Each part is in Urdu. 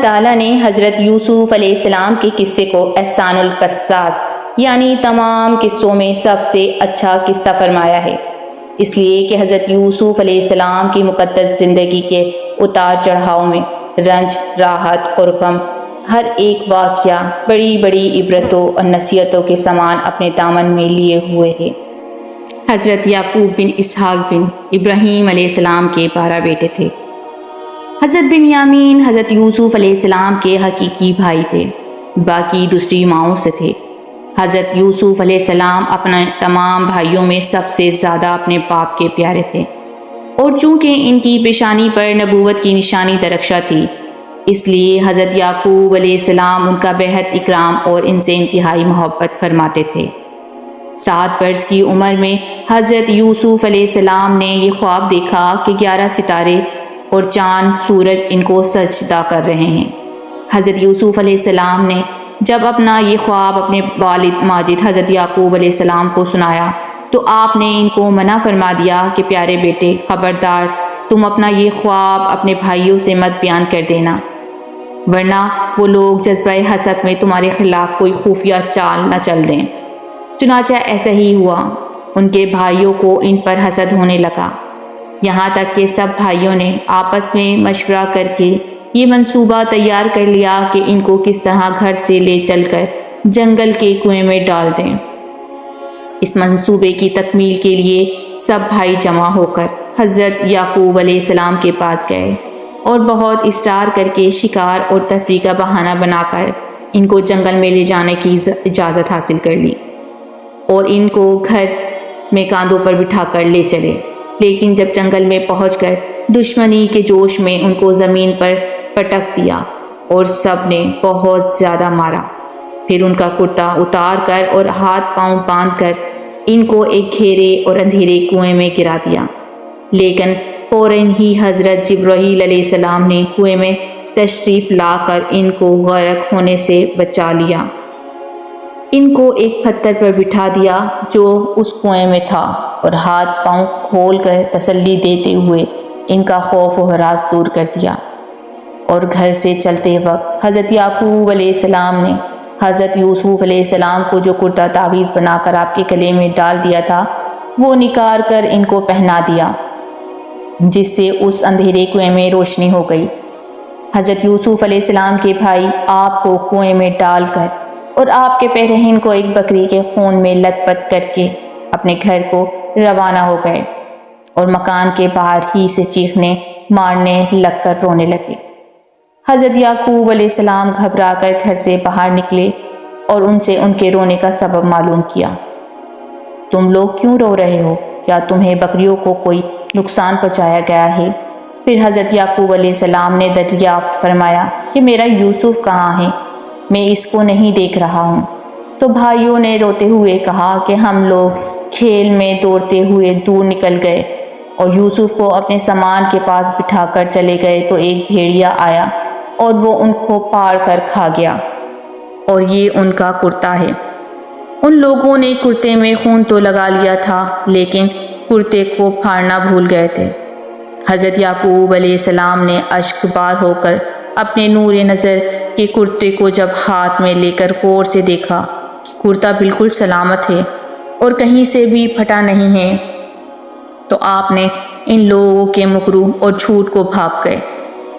تعالیٰ نے حضرت یوسف علیہ السلام کے قصے کو احسان القصاص یعنی تمام قصوں میں سب سے اچھا قصہ فرمایا ہے، اس لیے کہ حضرت یوسف علیہ السلام کی مقدس زندگی کے اتار چڑھاؤ میں رنج، راحت اور غم، ہر ایک واقعہ بڑی بڑی عبرتوں اور نصیحتوں کے سامان اپنے دامن میں لیے ہوئے ہے۔ حضرت یعقوب بن اسحاق بن ابراہیم علیہ السلام کے 12 بیٹے تھے۔ حضرت بنیامین حضرت یوسف علیہ السلام کے حقیقی بھائی تھے، باقی دوسری ماؤں سے تھے۔ حضرت یوسف علیہ السلام اپنے تمام بھائیوں میں سب سے زیادہ اپنے باپ کے پیارے تھے، اور چونکہ ان کی پیشانی پر نبوت کی نشانی درخشاں تھی، اس لیے حضرت یعقوب علیہ السلام ان کا بہت اکرام اور ان سے انتہائی محبت فرماتے تھے۔ 7 برس کی عمر میں حضرت یوسف علیہ السلام نے یہ خواب دیکھا کہ 11 ستارے اور چاند سورج ان کو سجدہ کر رہے ہیں۔ حضرت یوسف علیہ السلام نے جب اپنا یہ خواب اپنے والد ماجد حضرت یعقوب علیہ السلام کو سنایا تو آپ نے ان کو منع فرما دیا کہ پیارے بیٹے، خبردار تم اپنا یہ خواب اپنے بھائیوں سے مت بیان کر دینا، ورنہ وہ لوگ جذبہ حسد میں تمہارے خلاف کوئی خفیہ چال نہ چل دیں۔ چنانچہ ایسا ہی ہوا، ان کے بھائیوں کو ان پر حسد ہونے لگا، یہاں تک کہ سب بھائیوں نے آپس میں مشورہ کر کے یہ منصوبہ تیار کر لیا کہ ان کو کس طرح گھر سے لے چل کر جنگل کے کنویں میں ڈال دیں۔ اس منصوبے کی تکمیل کے لیے سب بھائی جمع ہو کر حضرت یعقوب علیہ السلام کے پاس گئے اور بہت اصرار کر کے شکار اور تفریح کا بہانہ بنا کر ان کو جنگل میں لے جانے کی اجازت حاصل کر لی اور ان کو گھر میں کاندھوں پر بٹھا کر لے چلے۔ لیکن جب جنگل میں پہنچ کر دشمنی کے جوش میں ان کو زمین پر پٹک دیا اور سب نے بہت زیادہ مارا، پھر ان کا کرتا اتار کر اور ہاتھ پاؤں باندھ کر ان کو ایک گہرے اور اندھیرے کنویں میں گرا دیا۔ لیکن فوراً ہی حضرت جبرائیل علیہ السلام نے کنویں میں تشریف لا کر ان کو غرق ہونے سے بچا لیا۔ ان کو ایک پتھر پر بٹھا دیا جو اس کنویں میں تھا اور ہاتھ پاؤں کھول کر تسلی دیتے ہوئے ان کا خوف و ہراس دور کر دیا۔ اور گھر سے چلتے وقت حضرت یعقوب علیہ السلام نے حضرت یوسف علیہ السلام کو جو کرتا تعویذ بنا کر آپ کے گلے میں ڈال دیا تھا وہ نکال کر ان کو پہنا دیا، جس سے اس اندھیرے کنویں میں روشنی ہو گئی۔ حضرت یوسف علیہ السلام کے بھائی آپ کو کنویں میں ڈال کر اور آپ کے پیرہن کو ایک بکری کے خون میں لت پت کر کے اپنے گھر کو روانہ ہو گئے اور مکان کے باہر ہی سے چیخنے مارنے لگ کر رونے لگے۔ حضرت یعقوب علیہ السلام گھبرا کر گھر سے باہر نکلے اور ان سے ان کے رونے کا سبب معلوم کیا۔ تم لوگ کیوں رو رہے ہو؟ کیا تمہیں بکریوں کو کوئی نقصان پہنچایا گیا ہے؟ پھر حضرت یعقوب علیہ السلام نے دریافت فرمایا کہ میرا یوسف کہاں ہے؟ میں اس کو نہیں دیکھ رہا ہوں۔ تو بھائیوں نے روتے ہوئے کہا کہ ہم لوگ کھیل میں دوڑتے ہوئے دور نکل گئے اور یوسف کو اپنے سامان کے پاس بٹھا کر چلے گئے تو ایک بھیڑیا آیا اور وہ ان کو پاڑ کر کھا گیا، اور یہ ان کا کرتا ہے۔ ان لوگوں نے کرتے میں خون تو لگا لیا تھا لیکن کرتے کو پھاڑنا بھول گئے تھے۔ حضرت یعقوب علیہ السلام نے اشک بار ہو کر اپنے نور نظر کے کرتے کو جب ہاتھ میں لے کر غور سے دیکھا کہ کرتا بالکل سلامت ہے اور کہیں سے بھی پھٹا نہیں ہے، تو آپ نے ان لوگوں کے مکرو اور جھوٹ کو بھاپ گئے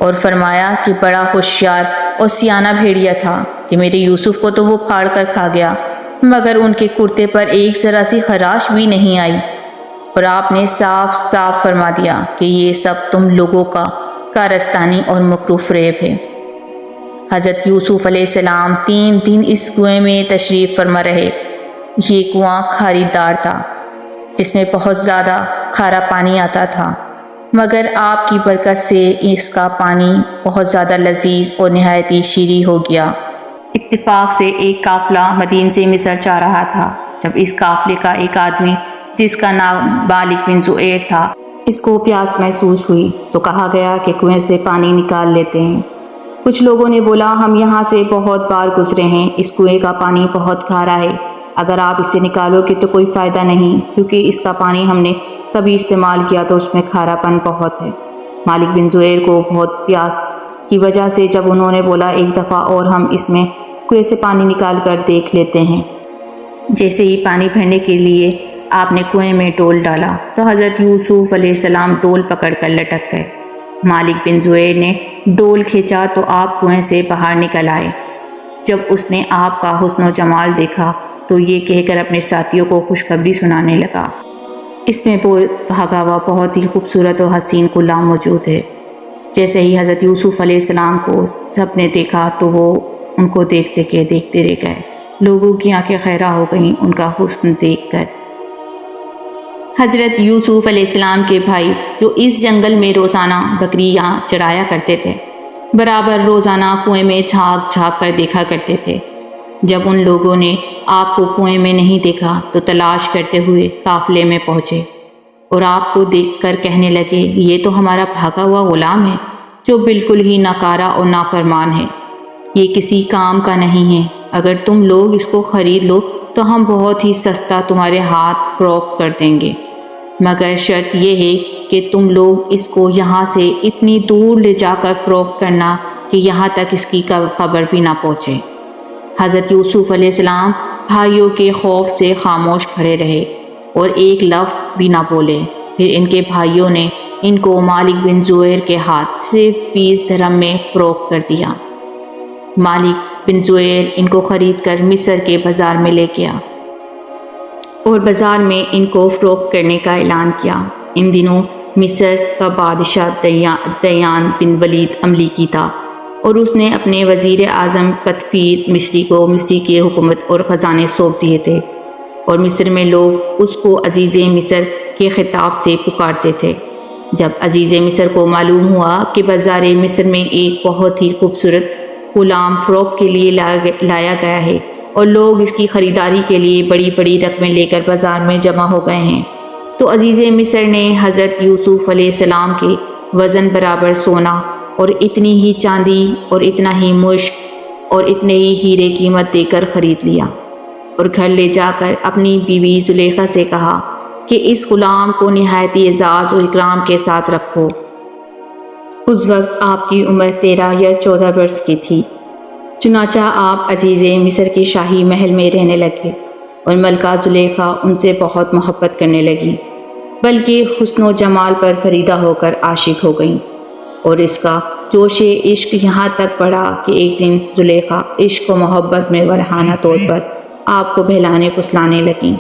اور فرمایا کہ بڑا ہوشیار اور سیانہ بھیڑیا تھا کہ میرے یوسف کو تو وہ پھاڑ کر کھا گیا، مگر ان کے کرتے پر ایک ذرا سی خراش بھی نہیں آئی۔ اور آپ نے صاف صاف فرما دیا کہ یہ سب تم لوگوں کا کارستانی اور مکر و فریب ہے۔ حضرت یوسف علیہ السلام 3 دن اس کنویں میں تشریف فرما رہے۔ یہ کنواں کھاری دار تھا جس میں بہت زیادہ کھارا پانی آتا تھا، مگر آپ کی برکت سے اس کا پانی بہت زیادہ لذیذ اور نہایت ہی شیریں ہو گیا۔ اتفاق سے ایک قافلہ مدین سے مصر جا رہا تھا۔ جب اس قافلے کا ایک آدمی جس کا نام مالک بن زؤیر تھا، اس کو پیاس محسوس ہوئی تو کہا گیا کہ کنویں سے پانی نکال لیتے ہیں۔ کچھ لوگوں نے بولا ہم یہاں سے بہت بار گزرے ہیں، اس کنویں کا پانی بہت کھارا ہے، اگر آپ اسے نکالو گے تو کوئی فائدہ نہیں، کیونکہ اس کا پانی ہم نے کبھی استعمال کیا تو اس میں کھارا پن بہت ہے۔ مالک بن زؤیر کو بہت پیاس کی وجہ سے جب انہوں نے بولا ایک دفعہ اور ہم اس میں کنویں سے پانی نکال کر دیکھ لیتے ہیں۔ جیسے ہی پانی بھرنے کے لیے آپ نے کنویں میں ڈول ڈالا تو حضرت یوسف علیہ السلام ڈول پکڑ کر لٹک گئے۔ مالک بن زہیر نے ڈول کھینچا تو آپ کنویں سے باہر نکل آئے۔ جب اس نے آپ کا حسن و جمال دیکھا تو یہ کہہ کر اپنے ساتھیوں کو خوشخبری سنانے لگا، اس میں وہ بھاگا ہوا بہت ہی خوبصورت و حسین غلام موجود ہے۔ جیسے ہی حضرت یوسف علیہ السلام کو سب نے دیکھا تو وہ ان کو دیکھتے رہ گئے۔ لوگوں کی آنکھیں خیرہ ہو گئیں ان کا حسن دیکھ کر۔ حضرت یوسف علیہ السلام کے بھائی جو اس جنگل میں روزانہ بکریاں چرایا کرتے تھے، برابر روزانہ کنویں میں جھانک کر دیکھا کرتے تھے۔ جب ان لوگوں نے آپ کو کنویں میں نہیں دیکھا تو تلاش کرتے ہوئے قافلے میں پہنچے اور آپ کو دیکھ کر کہنے لگے، یہ تو ہمارا بھاگا ہوا غلام ہے جو بالکل ہی ناکارہ اور نافرمان ہے، یہ کسی کام کا نہیں ہے۔ اگر تم لوگ اس کو خرید لو تو ہم بہت ہی سستا تمہارے ہاتھ فروخت کر دیں گے، مگر شرط یہ ہے کہ تم لوگ اس کو یہاں سے اتنی دور لے جا کر فروخت کرنا کہ یہاں تک اس کی خبر بھی نہ پہنچے۔ حضرت یوسف علیہ السلام بھائیوں کے خوف سے خاموش کھڑے رہے اور ایک لفظ بھی نہ بولے۔ پھر ان کے بھائیوں نے ان کو مالک بن زہیر کے ہاتھ صرف 20 درہم میں فروخت کر دیا۔ مالک بن زہیر ان کو خرید کر مصر کے بازار میں لے گیا اور بازار میں ان کو فروخت کرنے کا اعلان کیا۔ ان دنوں مصر کا بادشاہ دیان بن ولید املیکی تھا اور اس نے اپنے وزیر اعظم قطفیر مصری کو مصر کی حکومت اور خزانے سونپ دیے تھے، اور مصر میں لوگ اس کو عزیز مصر کے خطاب سے پکارتے تھے۔ جب عزیز مصر کو معلوم ہوا کہ بازار مصر میں ایک بہت ہی خوبصورت غلام فروخت کے لیے لایا گیا ہے اور لوگ اس کی خریداری کے لیے بڑی بڑی رقمیں لے کر بازار میں جمع ہو گئے ہیں، تو عزیز مصر نے حضرت یوسف علیہ السلام کے وزن برابر سونا اور اتنی ہی چاندی اور اتنا ہی مشک اور اتنے ہی ہیرے قیمت دے کر خرید لیا، اور گھر لے جا کر اپنی بیوی زلیخا سے کہا کہ اس غلام کو نہایت اعزاز و اکرام کے ساتھ رکھو۔ اس وقت آپ کی عمر 13 یا 14 برس کی تھی۔ چنانچہ آپ عزیز مصر کے شاہی محل میں رہنے لگے اور ملکہ زلیخا ان سے بہت محبت کرنے لگی، بلکہ حسن و جمال پر فریدہ ہو کر عاشق ہو گئیں، اور اس کا جوش عشق یہاں تک بڑھا کہ ایک دن زلیخا عشق و محبت میں ورحانہ طور پر آپ کو بہلانے پھسلانے لگیں۔